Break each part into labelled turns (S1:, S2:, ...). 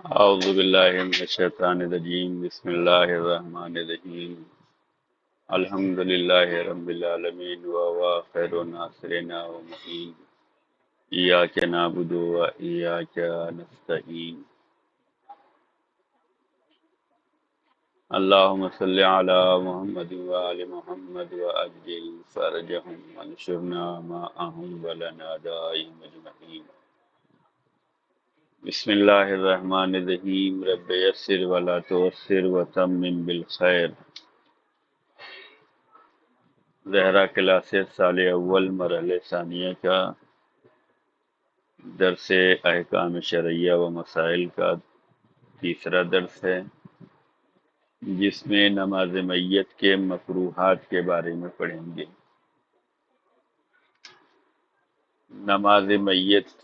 S1: اعوذ باللہ من الشیطان الرجیم بسم اللہ الرحمن الرحیم الحمد للہ رب العالمین وهو خیر ناصرنا ومعین ایاک نعبد و ایاک نستعین اللہم صل علی محمد وآل محمد وعجل فرجهم وانشرنا معهم ولنا دائم اجمعین بسم اللہ الرحمن الرحیم رب یسر ولا تعسر وتمم بالخیر زہرا کلاسز سال اول مرحلہ ثانیہ کا درس احکام شرعیہ و مسائل کا تیسرا درس ہے، جس میں نماز میت کے مکروہات کے بارے میں پڑھیں گے۔ نماز میت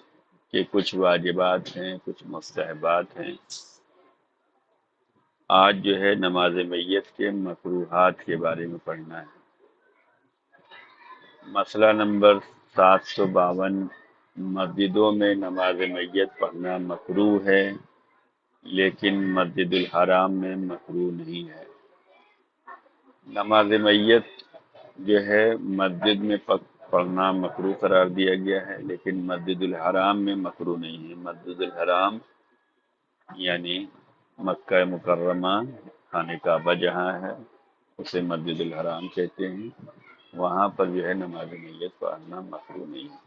S1: کے کچھ واجبات ہیں، کچھ مستحبات ہیں۔ آج جو ہے نماز میت کے مکروہات کے بارے میں پڑھنا ہے۔ مسئلہ نمبر 752، مسجدوں میں نماز میت پڑھنا مکروہ ہے لیکن مسجد الحرام میں مکروہ نہیں ہے۔ نماز میت جو ہے مسجد میں پڑھنا مکروہ قرار دیا گیا ہے لیکن مسجد الحرام میں مکروہ نہیں ہے۔ مسجد الحرام یعنی مکہ مکرمہ، خانہ کعبہ جہاں ہے اسے مسجد الحرام کہتے ہیں، وہاں پر جو ہے نماز میت پڑھنا مکروہ نہیں ہے،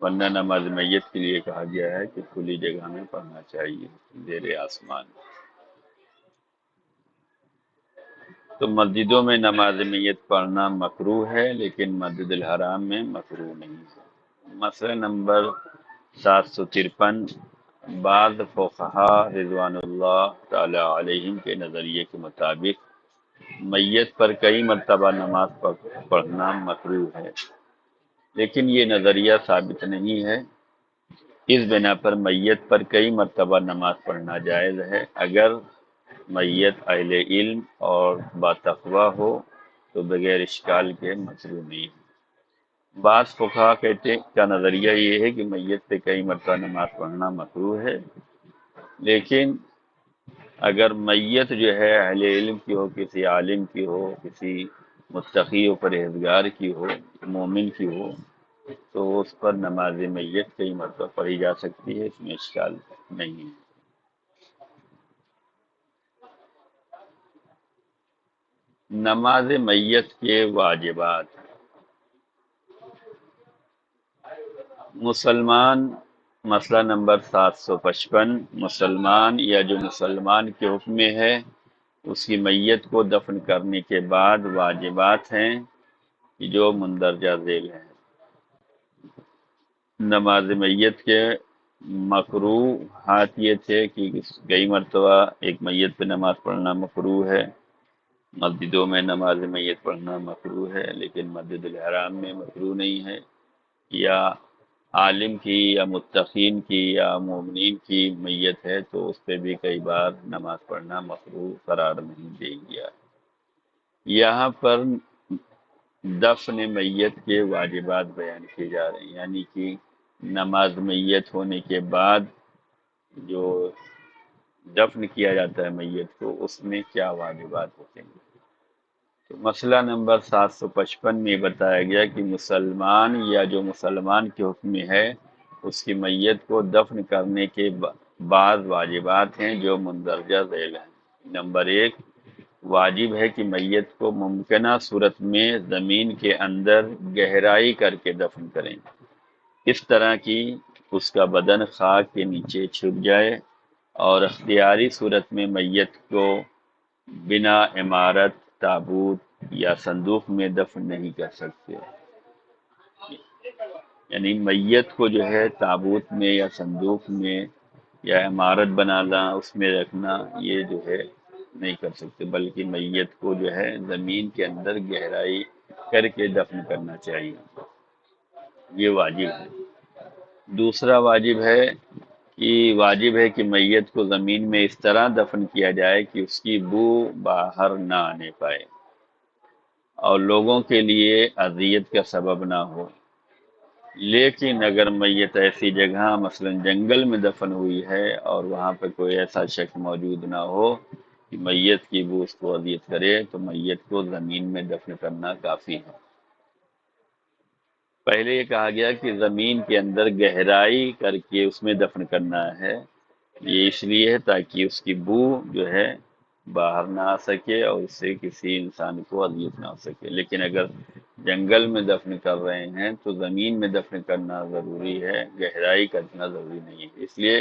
S1: ورنہ نماز میت کے لیے کہا گیا ہے کہ کھلی جگہ میں پڑھنا چاہیے، زیر آسمان۔ تو مسجدوں میں نماز میت پڑھنا مکروہ ہے لیکن مسجد الحرام میں مکروہ نہیں ہے۔ مسئلہ نمبر 753، بعض فقہا رضوان اللہ تعالی علیہم کے نظریے کے مطابق میت پر کئی مرتبہ نماز پڑھنا مکروہ ہے، لیکن یہ نظریہ ثابت نہیں ہے۔ اس بنا پر میت پر کئی مرتبہ نماز پڑھنا جائز ہے۔ اگر میت اہل علم اور باتقویٰ ہو تو بغیر اشکال کے مکروہ نہیں ہے۔ بعض فقہا کا نظریہ یہ ہے کہ میت پہ کئی مرتبہ نماز پڑھنا مکروہ ہے، لیکن اگر میت جو ہے اہل علم کی ہو، کسی عالم کی ہو، کسی متقی و پرہیزگار کی ہو، مومن کی ہو، تو اس پر نماز میت کئی مرتبہ پڑھی جا سکتی ہے، اس میں اشکال نہیں ہے۔ نماز میت کے واجبات، مسلمان، مسئلہ نمبر 755، مسلمان یا جو مسلمان کے حکم میں ہے اس کی میت کو دفن کرنے کے بعد واجبات ہیں جو مندرجہ ذیل ہیں۔ نماز میت کے مکروہات یہ تھے کہ کئی مرتبہ ایک میت پہ نماز پڑھنا مکروہ ہے، مسجدوں میں نماز میت پڑھنا مکروہ ہے لیکن مسجد الحرام میں مکروہ نہیں ہے، یا عالم کی یا متقین کی یا مومنین کی میت ہے تو اس پہ بھی کئی بار نماز پڑھنا مکروہ قرار نہیں دیا گیا۔ یہاں پر دفن میت کے واجبات بیان کیے جا رہے ہیں، یعنی کہ نماز میت ہونے کے بعد جو دفن کیا جاتا ہے میت کو اس میں کیا واجبات ہوتے ہیں۔ تو مسئلہ نمبر 755 میں بتایا گیا کہ مسلمان یا جو مسلمان کے حکم میں ہے اس کی میت کو دفن کرنے کے بعد واجبات ہیں جو مندرجہ ذیل ہیں۔ نمبر 1، واجب ہے کہ میت کو ممکنہ صورت میں زمین کے اندر گہرائی کر کے دفن کریں، اس طرح کی اس کا بدن خاک کے نیچے چھپ جائے، اور اختیاری صورت میں میت کو بنا عمارت، تابوت یا صندوق میں دفن نہیں کر سکتے، یعنی میت کو جو ہے تابوت میں یا صندوق میں یا عمارت بنانا اس میں رکھنا یہ جو ہے نہیں کر سکتے، بلکہ میت کو جو ہے زمین کے اندر گہرائی کر کے دفن کرنا چاہیے، یہ واجب ہے۔ دوسرا واجب ہے کہ میت کو زمین میں اس طرح دفن کیا جائے کہ اس کی بو باہر نہ آنے پائے اور لوگوں کے لیے اذیت کا سبب نہ ہو۔ لیکن اگر میت ایسی جگہ مثلا جنگل میں دفن ہوئی ہے اور وہاں پہ کوئی ایسا شخص موجود نہ ہو کہ میت کی بو اس کو اذیت کرے تو میت کو زمین میں دفن کرنا کافی ہے۔ پہلے یہ کہا گیا کہ زمین کے اندر گہرائی کر کے اس میں دفن کرنا ہے، یہ اس لیے ہے تاکہ اس کی بو جو ہے باہر نہ آ سکے اور اس سے کسی انسان کو اذیت نہ ہو سکے۔ لیکن اگر جنگل میں دفن کر رہے ہیں تو زمین میں دفن کرنا ضروری ہے، گہرائی کرنا ضروری نہیں ہے، اس لیے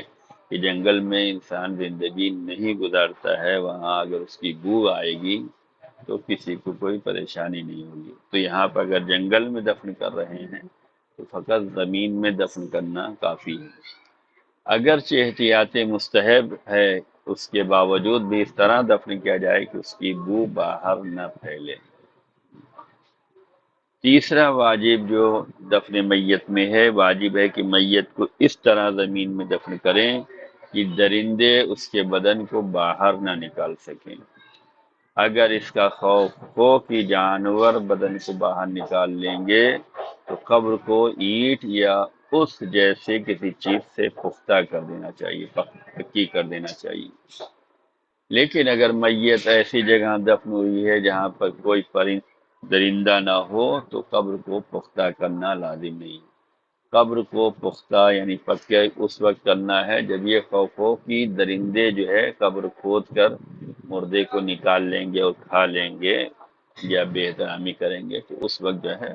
S1: کہ جنگل میں انسان زندگی نہیں گزارتا ہے، وہاں اگر اس کی بو آئے گی تو کسی کو کوئی پریشانی نہیں ہوگی۔ تو یہاں پر اگر جنگل میں دفن کر رہے ہیں تو فقط زمین میں دفن کرنا کافی ہے۔ اگرچہ احتیاط مستحب ہے، اس کے باوجود بھی اس طرح دفن کیا جائے کہ اس کی بو باہر نہ پھیلے۔ تیسرا واجب جو دفن میت میں ہے، واجب ہے کہ میت کو اس طرح زمین میں دفن کریں کہ درندے اس کے بدن کو باہر نہ نکال سکیں۔ اگر اس کا خوف ہو کہ جانور بدن کو باہر نکال لیں گے تو قبر کو اینٹ یا اس جیسے کسی چیز سے پختہ کر دینا چاہیے، پکی کر دینا چاہیے۔ لیکن اگر میت ایسی جگہ دفن ہوئی ہے جہاں پر کوئی درندہ نہ ہو تو قبر کو پختہ کرنا لازم نہیں۔ قبر کو پختہ یعنی پکے اس وقت کرنا ہے جب یہ خوف ہو کہ درندے جو ہے قبر کھود کر مردے کو نکال لیں گے اور کھا لیں گے یا بے احترامی کریں گے، تو اس وقت جو ہے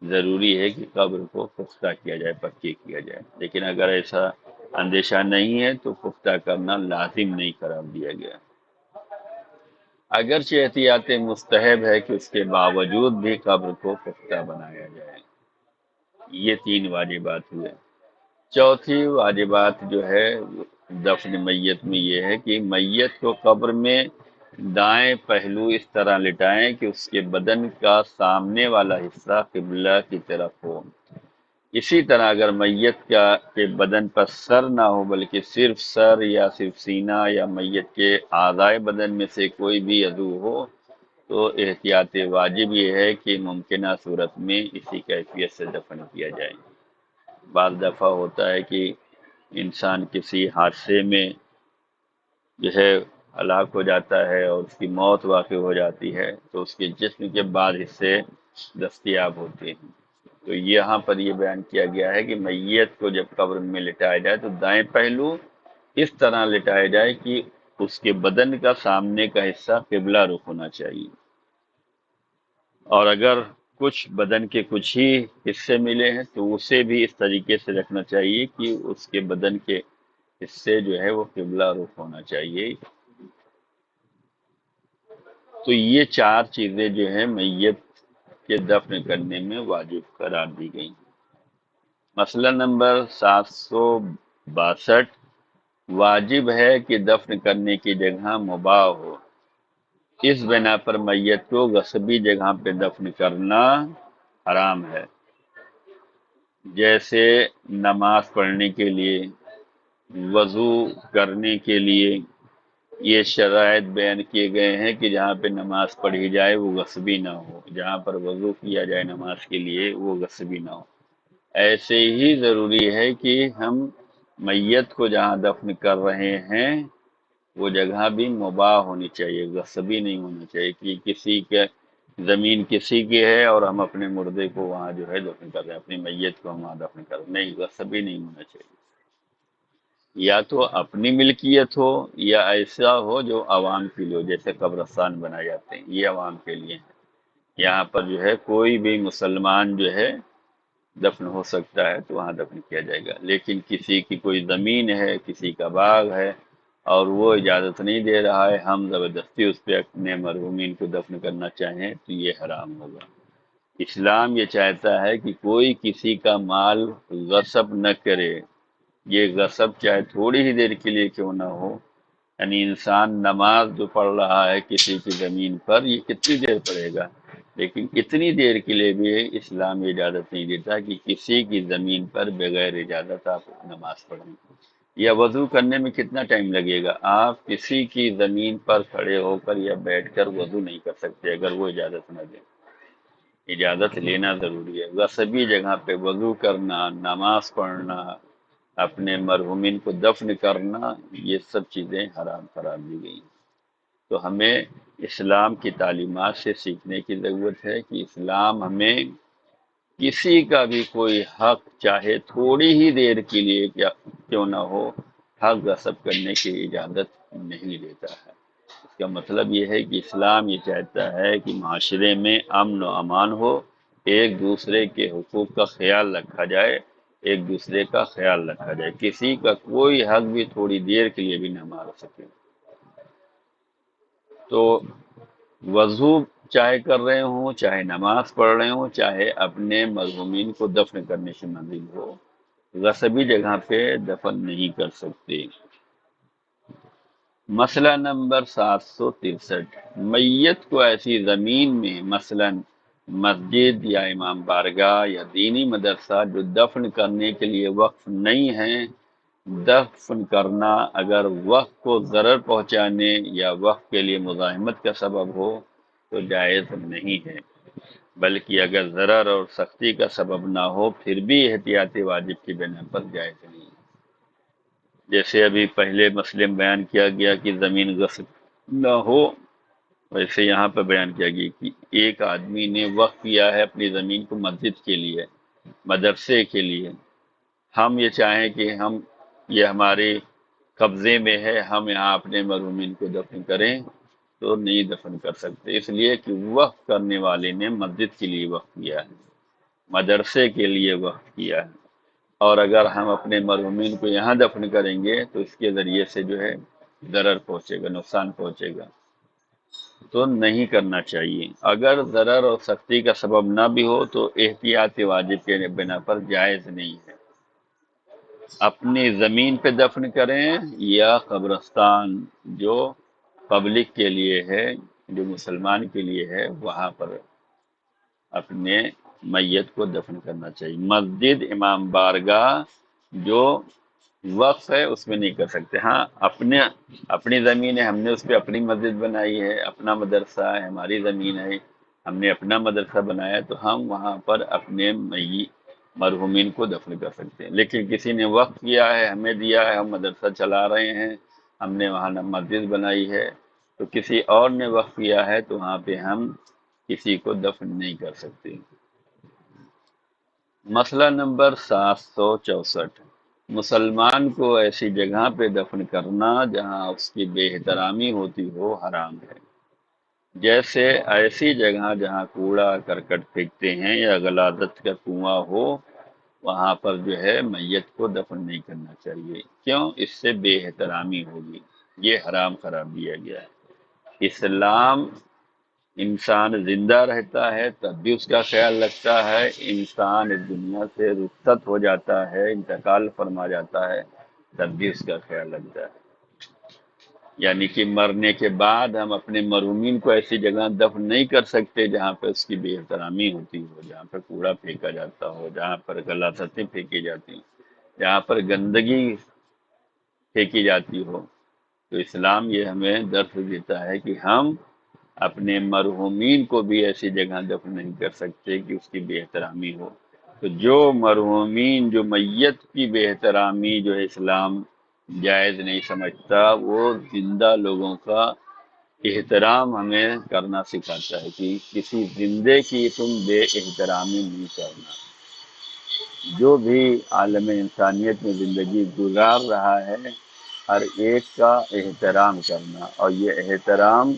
S1: ضروری ہے کہ قبر کو پختہ کیا جائے، پکی کیا جائے۔ لیکن اگر ایسا اندیشہ نہیں ہے تو پختہ کرنا لازم نہیں قرار دیا گیا۔ اگرچہ احتیاط مستحب ہے کہ اس کے باوجود بھی قبر کو پختہ بنایا جائے۔ یہ تین واجبات ہوئے۔ چوتھی واجبات جو ہے دفن میت میں یہ ہے کہ میت کو قبر میں دائیں پہلو اس طرح لٹائیں کہ اس کے بدن کا سامنے والا حصہ قبلہ کی طرف ہو۔ اسی طرح اگر میت کے بدن پر سر نہ ہو بلکہ صرف سر یا صرف سینہ یا میت کے اعضائے بدن میں سے کوئی بھی عضو ہو تو احتیاط واجب یہ ہے کہ ممکنہ صورت میں اسی کیفیت سے دفن کیا جائے۔ بعض دفعہ ہوتا ہے کہ انسان کسی حادثے میں جو ہے ہلاک ہو جاتا ہے اور اس کی موت واقع ہو جاتی ہے تو اس کے جسم کے بعض حصے دستیاب ہوتے ہیں، تو یہاں پر یہ بیان کیا گیا ہے کہ میت کو جب قبر میں لٹایا جائے تو دائیں پہلو اس طرح لٹایا جائے کہ اس کے بدن کا سامنے کا حصہ قبلہ رخ ہونا چاہیے، اور اگر کچھ بدن کے کچھ ہی حصے ملے ہیں تو اسے بھی اس طریقے سے رکھنا چاہیے کہ اس کے بدن کے حصے جو ہے وہ قبلہ رخ ہونا چاہیے۔ تو یہ چار چیزیں جو ہیں میت کے دفن کرنے میں واجب قرار دی گئی۔ مسئلہ نمبر 762، واجب ہے کہ دفن کرنے کی جگہ مباح ہو، اس بنا پر میت کو غصبی جگہ پہ دفن کرنا حرام ہے، جیسے نماز پڑھنے کے لیے، وضو کرنے کے لیے۔ یہ شرائط بیان کیے گئے ہیں کہ جہاں پہ نماز پڑھی جائے وہ غصبی نہ ہو، جہاں پر وضو کیا جائے نماز کے لیے وہ غصبی نہ ہو۔ ایسے ہی ضروری ہے کہ ہم میت کو جہاں دفن کر رہے ہیں وہ جگہ بھی مباح ہونی چاہیے، غصبی نہیں ہونا چاہیے کہ کسی کے زمین کسی کی ہے اور ہم اپنے مردے کو وہاں جو ہے دفن کر رہے ہیں، اپنی میت کو ہم وہاں دفن کر رہے ہیں، نہیں، غصبی نہیں ہونا چاہیے۔ یا تو اپنی ملکیت ہو یا ایسا ہو جو عوام کے لیے ہو، جیسے قبرستان بنائے جاتے ہیں یہ عوام کے لیے ہیں، یہاں پر جو ہے کوئی بھی مسلمان جو ہے دفن ہو سکتا ہے تو وہاں دفن کیا جائے گا۔ لیکن کسی کی کوئی زمین ہے، کسی کا باغ ہے اور وہ اجازت نہیں دے رہا ہے، ہم زبردستی اس پہ اپنے مرحومین کو دفن کرنا چاہیں تو یہ حرام ہوگا۔ اسلام یہ چاہتا ہے کہ کوئی کسی کا مال غصب نہ کرے، یہ غصب چاہے تھوڑی ہی دیر کے لیے کیوں نہ ہو، یعنی انسان نماز جو پڑھ رہا ہے کسی کی زمین پر یہ کتنی دیر پڑھے گا، لیکن اتنی دیر کے لیے بھی اسلام اجازت نہیں دیتا کہ کسی کی زمین پر بغیر اجازت آپ نماز پڑھیں۔ یا وضو کرنے میں کتنا ٹائم لگے گا، آپ کسی کی زمین پر کھڑے ہو کر یا بیٹھ کر وضو نہیں کر سکتے اگر وہ اجازت نہ دیں۔ اجازت لینا ضروری ہے۔ غصبی جگہ پہ وضو کرنا، نماز پڑھنا، اپنے مرحومین کو دفن کرنا، یہ سب چیزیں حرام قرار دی گئی۔ تو ہمیں اسلام کی تعلیمات سے سیکھنے کی ضرورت ہے کہ اسلام ہمیں کسی کا بھی کوئی حق چاہے تھوڑی ہی دیر کے لیے کیوں نہ ہو، حق غصب کرنے کی اجازت نہیں دیتا ہے۔ اس کا مطلب یہ ہے کہ اسلام یہ چاہتا ہے کہ معاشرے میں امن و امان ہو، ایک دوسرے کے حقوق کا خیال رکھا جائے، ایک دوسرے کا خیال رکھا جائے، کسی کا کوئی حق بھی تھوڑی دیر کے لیے بھی نہ مار سکے۔ تو وضو چاہے کر رہے ہوں، چاہے نماز پڑھ رہے ہوں، چاہے اپنے مرحومین کو دفن کرنے سے منزل ہو، غصبی جگہ پہ دفن نہیں کر سکتے۔ مسئلہ نمبر 763، میت کو ایسی زمین میں مثلا مسجد یا امام بارگاہ یا دینی مدرسہ جو دفن کرنے کے لیے وقف نہیں ہے، دفن کرنا اگر وقت کو ضرر پہنچانے یا وقت کے لیے مزاحمت کا سبب ہو تو جائز نہیں ہے، بلکہ اگر ضرر اور سختی کا سبب نہ ہو پھر بھی احتیاطی واجب کی بنا پر جائز نہیں۔ جیسے ابھی پہلے مسئلے میں بیان کیا گیا کہ زمین غصب نہ ہو، ویسے یہاں پہ بیان کیا گیا کہ ایک آدمی نے وقف کیا ہے اپنی زمین کو مسجد کے لیے، مدرسے کے لیے، ہم یہ چاہیں کہ یہ ہمارے قبضے میں ہے، ہم یہاں اپنے مرحومین کو دفن کریں تو نہیں دفن کر سکتے، اس لیے کہ وقف کرنے والے نے مسجد کے لیے وقف کیا ہے، مدرسے کے لیے وقف کیا ہے، اور اگر ہم اپنے مرحومین کو یہاں دفن کریں گے تو اس کے ذریعے سے جو ہے ضرر پہنچے گا، نقصان پہنچے گا، تو نہیں کرنا چاہیے۔ اگر ضرر اور سختی کا سبب نہ بھی ہو تو احتیاط واجب کے بنا پر جائز نہیں ہے۔ اپنی زمین پہ دفن کریں یا قبرستان جو پبلک کے لیے ہے، جو مسلمان کے لیے ہے، وہاں پر اپنے میت کو دفن کرنا چاہیے۔ مسجد، امام بارگاہ جو وقف ہے اس میں نہیں کر سکتے۔ ہاں اپنی زمین ہے، ہم نے اس پہ اپنی مسجد بنائی ہے، اپنا مدرسہ ہے، ہماری زمین ہے، ہم نے اپنا مدرسہ بنایا تو ہم وہاں پر اپنے مرحومین کو دفن کر سکتے ہیں، لیکن کسی نے وقف کیا ہے، ہمیں دیا ہے، ہم مدرسہ چلا رہے ہیں، ہم نے وہاں مسجد بنائی ہے، تو کسی اور نے وقف کیا ہے تو وہاں پہ ہم کسی کو دفن نہیں کر سکتے۔ مسئلہ نمبر 764، مسلمان کو ایسی جگہ پہ دفن کرنا جہاں اس کی بے احترامی ہوتی ہو حرام ہے، جیسے ایسی جگہ جہاں کوڑا کرکٹ پھینکتے ہیں یا غلاظت کا کنواں ہو، وہاں پر جو ہے میت کو دفن نہیں کرنا چاہیے، کیوں؟ اس سے بے احترامی ہوگی، یہ حرام قرار دیا گیا ہے۔ اسلام انسان زندہ رہتا ہے تب بھی اس کا خیال رکھتا ہے، انسان اس دنیا سے رخصت ہو جاتا ہے، انتقال فرما جاتا ہے، تب بھی اس کا خیال رکھتا ہے۔ یعنی کہ مرنے کے بعد ہم اپنے مرحومین کو ایسی جگہ دفن نہیں کر سکتے جہاں پہ اس کی بے احترامی ہوتی ہو، جہاں پر کوڑا پھینکا جاتا ہو، جہاں پر غلاظتیں پھینکی جاتی ہوں، جہاں پر گندگی پھینکی جاتی ہو۔ تو اسلام یہ ہمیں درس دیتا ہے کہ ہم اپنے مرحومین کو بھی ایسی جگہ دفن نہیں کر سکتے کہ اس کی بے احترامی ہو۔ تو جو مرحومین، جو میت کی بے احترامی جو اسلام جائز نہیں سمجھتا، وہ زندہ لوگوں کا احترام ہمیں کرنا سکھاتا ہے کہ کسی زندے کی تم بے احترامی نہیں کرنا۔ جو بھی عالم انسانیت میں زندگی گزار رہا ہے، ہر ایک کا احترام کرنا، اور یہ احترام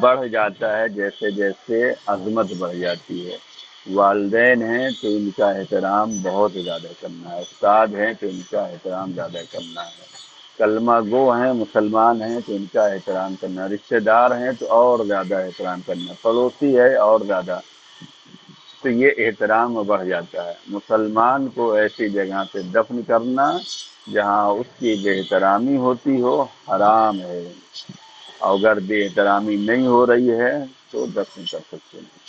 S1: بڑھ جاتا ہے جیسے جیسے عظمت بڑھ جاتی ہے۔ والدین ہیں تو ان کا احترام بہت زیادہ کرنا ہے، استاد ہیں تو ان کا احترام زیادہ کرنا ہے، کلمہ گو ہیں، مسلمان ہیں تو ان کا احترام کرنا، رشتہ دار ہیں تو اور زیادہ احترام کرنا، پڑوسی ہے اور زیادہ، تو یہ احترام بڑھ جاتا ہے۔ مسلمان کو ایسی جگہ پہ دفن کرنا جہاں اس کی بے احترامی ہوتی ہو حرام ہے، اور اگر بے احترامی نہیں ہو رہی ہے تو دفن کر سکتے ہیں۔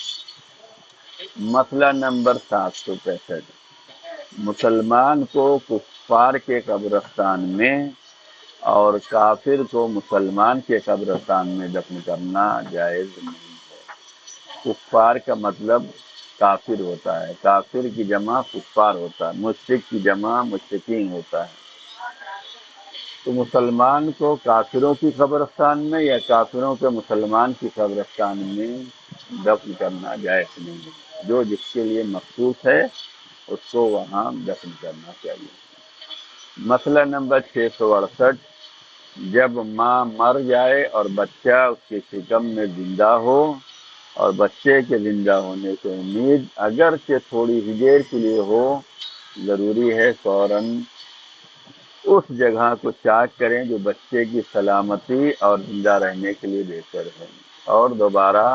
S1: مسئلہ نمبر 765، مسلمان کو کفار کے قبرستان میں اور کافر کو مسلمان کے قبرستان میں دفن کرنا جائز نہیں ہے۔ کفار کا مطلب کافر ہوتا ہے، کافر کی جمع کفار ہوتا ہے، مشرک کی جمع مشرکین ہوتا ہے۔ تو مسلمان کو کافروں کی قبرستان میں یا کافروں کے مسلمان کی قبرستان میں دفن کرنا جائز نہیں ہے۔ جو جس کے لیے مخصوص ہے اس کو وہاں دفن کرنا چاہیے۔ مسئلہ نمبر 668، جب ماں مر جائے اور بچہ اس کے شکم میں زندہ ہو اور بچے کے زندہ ہونے کی امید اگرچہ تھوڑی ہی دیر کے لیے ہو، ضروری ہے فوراً اس جگہ کو چاک کریں جو بچے کی سلامتی اور زندہ رہنے کے لیے بہتر ہے، اور دوبارہ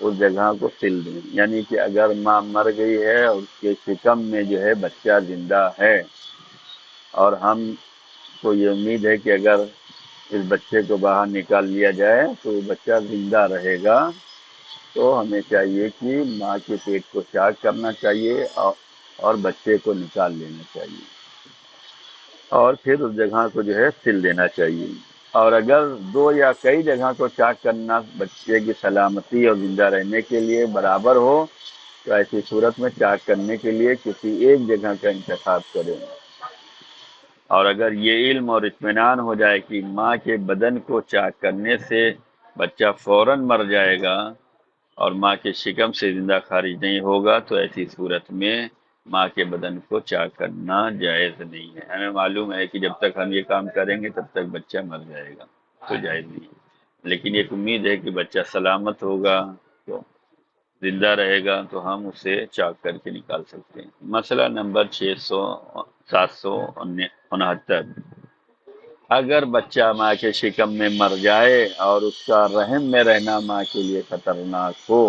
S1: اس جگہ کو سل دیں۔ یعنی کہ اگر ماں مر گئی ہے اور اس کے شکم میں جو ہے بچہ زندہ ہے اور ہم کو یہ امید ہے کہ اگر اس بچے کو باہر نکال لیا جائے تو بچہ زندہ رہے گا، تو ہمیں چاہیے کہ ماں کے پیٹ کو چاک کرنا چاہیے اور بچے کو نکال لینا چاہیے، اور پھر اس جگہ کو جو ہے سل دینا چاہیے۔ اور اگر دو یا کئی جگہ کو چاک کرنا بچے کی سلامتی اور زندہ رہنے کے لیے برابر ہو تو ایسی صورت میں چاک کرنے کے لیے کسی ایک جگہ کا انتخاب کریں۔ اور اگر یہ علم اور اطمینان ہو جائے کہ ماں کے بدن کو چاک کرنے سے بچہ فوراً مر جائے گا اور ماں کے شکم سے زندہ خارج نہیں ہوگا، تو ایسی صورت میں ماں کے بدن کو چاک کرنا جائز نہیں ہے۔ ہمیں معلوم ہے کہ جب تک ہم یہ کام کریں گے تب تک بچہ مر جائے گا، تو جائز نہیں ہے، لیکن ایک امید ہے کہ بچہ سلامت ہوگا تو زندہ رہے گا تو ہم اسے چاک کر کے نکال سکتے ہیں۔ مسئلہ نمبر 769، اگر بچہ ماں کے شکم میں مر جائے اور اس کا رحم میں رہنا ماں کے لیے خطرناک ہو۔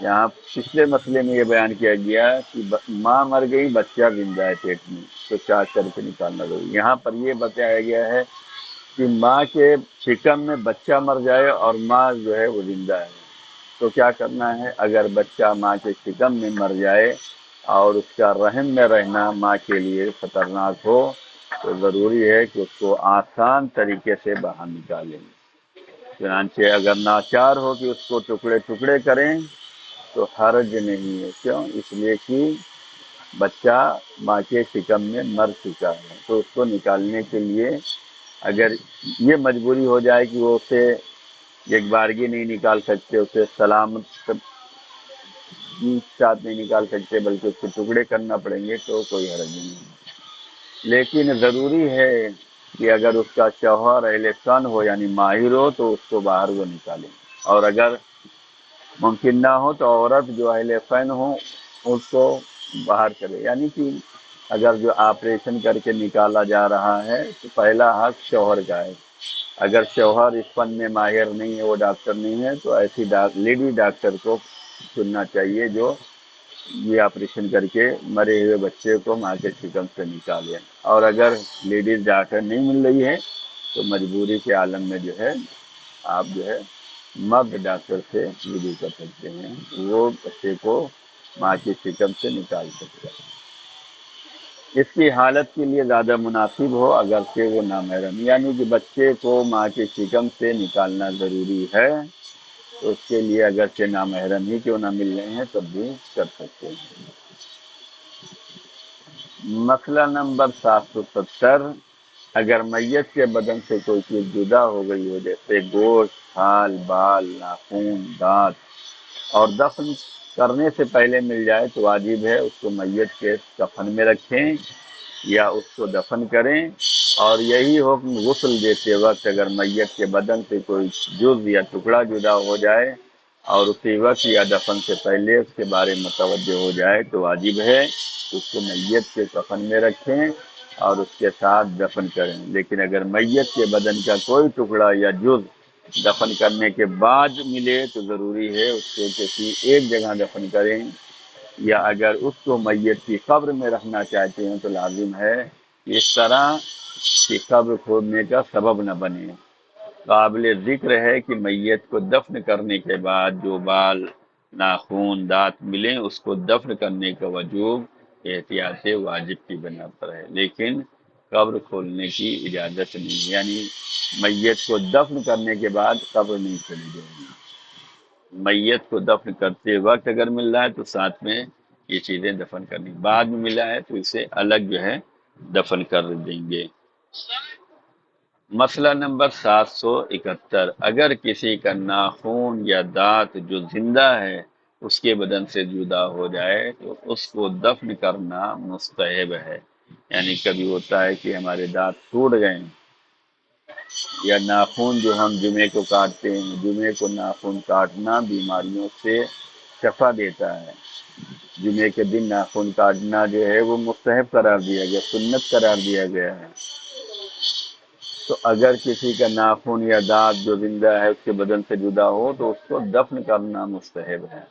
S1: یہاں پچھلے مسئلے میں یہ بیان کیا گیا کہ ماں مر گئی، بچہ زندہ ہے پیٹ میں، تو چاک کر کے نکالنا ضروری۔ یہاں پر یہ بتایا گیا ہے کہ ماں کے شکم میں بچہ مر جائے اور ماں جو ہے وہ زندہ ہے، تو کیا کرنا ہے؟ اگر بچہ ماں کے شکم میں مر جائے اور اس کا رحم میں رہنا ماں کے لیے خطرناک ہو تو ضروری ہے کہ اس کو آسان طریقے سے باہر نکالیں۔ چنانچہ اگر ناچار ہو کہ اس کو ٹکڑے ٹکڑے کریں تو حرج نہیں ہے۔ کیوں؟ اس لیے کہ بچہ ماں کے شکم میں مر چکا ہے، تو اس کو نکالنے کے لیے اگر یہ مجبوری ہو جائے کہ وہ اسے ایک بارگی نہیں نکال سکتے، اسے سلامت ساتھ نہیں نکال سکتے بلکہ اس کے ٹکڑے کرنا پڑیں گے، تو کوئی حرج نہیں۔ لیکن ضروری ہے کہ اگر اس کا شوہر اہل فن ہو یعنی ماہر ہو تو اس کو باہر وہ نکالیں، اور اگر ممکن نہ ہو تو عورت جو اہل فن ہو اس کو باہر کرے۔ یعنی کہ اگر جو آپریشن کر کے نکالا جا رہا ہے تو پہلا حق شوہر کا ہے۔ اگر شوہر اس فن میں ماہر نہیں ہے، وہ ڈاکٹر نہیں ہے، تو ایسی لیڈی ڈاکٹر کو چننا چاہیے جو یہ آپریشن کر کے مرے ہوئے بچے کو ماں کے شکم سے نکالے۔ اور اگر لیڈیز ڈاکٹر نہیں مل رہی ہے تو مجبوری کے عالم میں جو ہے آپ جو ہے مرد ڈاکٹر سے رجوع کر سکتے ہیں، وہ بچے کو ماں کی شکم سے نکال سکتے ہیں۔ اس کی حالت کے لیے زیادہ مناسب ہو اگرچہ وہ نامحرم، یعنی کہ بچے کو ماں کی شکم سے نکالنا ضروری ہے، تو اس کے لیے اگرچہ نامحرم ہی کیوں نہ مل رہے ہیں تب بھی کر سکتے ہیں۔ مسئلہ نمبر 770، اگر میت کے بدن سے کوئی چیز جدا ہو گئی ہو جیسے گوشت، کھال، بال، ناخن، دانت، اور دفن کرنے سے پہلے مل جائے تو واجب ہے اس کو میت کے کفن میں رکھیں یا اس کو دفن کریں۔ اور یہی حکم غسل دیتے وقت اگر میت کے بدن سے کوئی جز یا ٹکڑا جدا ہو جائے اور اسی وقت یا دفن سے پہلے اس کے بارے میں متوجہ ہو جائے تو واجب ہے اس کو میت کے کفن میں رکھیں اور اس کے ساتھ دفن کریں۔ لیکن اگر میت کے بدن کا کوئی ٹکڑا یا جز دفن کرنے کے بعد ملے تو ضروری ہے اس کو کسی ایک جگہ دفن کریں، یا اگر اس کو میت کی قبر میں رکھنا چاہتے ہیں تو لازم ہے کہ اس طرح کہ قبر کھودنے کا سبب نہ بنے۔ قابل ذکر ہے کہ میت کو دفن کرنے کے بعد جو بال، ناخون، دانت ملیں اس کو دفن کرنے کا وجوب احتیاط واجب کی بنا پر ہے، لیکن قبر کھولنے کی اجازت نہیں، یعنی میت کو دفن کرنے کے بعد قبر نہیں کھولی جائے گی۔ میت کو دفن کرتے وقت اگر مل رہا ہے تو ساتھ میں یہ چیزیں دفن کرنی، بعد میں ملا ہے تو اسے الگ جو ہے دفن کر دیں گے۔ مسئلہ نمبر 771، اگر کسی کا ناخن یا دانت جو زندہ ہے اس کے بدن سے جدا ہو جائے تو اس کو دفن کرنا مستحب ہے۔ یعنی کبھی ہوتا ہے کہ ہمارے دانت ٹوٹ گئے ہیں، یا ناخن جو ہم جمعے کو کاٹتے ہیں، جمعے کو ناخن کاٹنا بیماریوں سے شفا دیتا ہے۔ جمعے کے دن ناخن کاٹنا جو ہے وہ مستحب قرار دیا گیا، سنت قرار دیا گیا ہے۔ تو اگر کسی کا ناخن یا دانت جو زندہ ہے اس کے بدن سے جدا ہو تو اس کو دفن کرنا مستحب ہے۔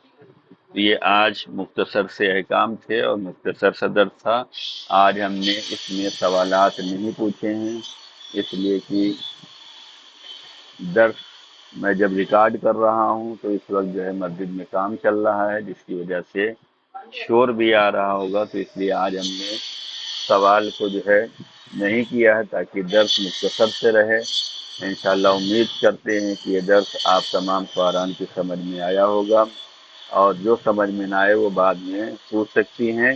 S1: یہ آج مختصر سے احکام تھے اور مختصر صدر تھا۔ آج ہم نے اس میں سوالات نہیں پوچھے ہیں، اس لیے کہ درس میں جب ریکارڈ کر رہا ہوں تو اس وقت جو ہے مسجد میں کام چل رہا ہے، جس کی وجہ سے شور بھی آ رہا ہوگا، تو اس لیے آج ہم نے سوال کو جو ہے نہیں کیا ہے تاکہ درس مختصر سے رہے۔ انشاءاللہ امید کرتے ہیں کہ یہ درس آپ تمام قارئین کی سمجھ میں آیا ہوگا، اور جو سمجھ میں نہ آئے وہ بعد میں پوچھ سکتی ہیں۔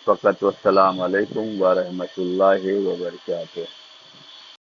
S1: فقط والسلام علیکم ورحمۃ اللہ وبرکاتہ۔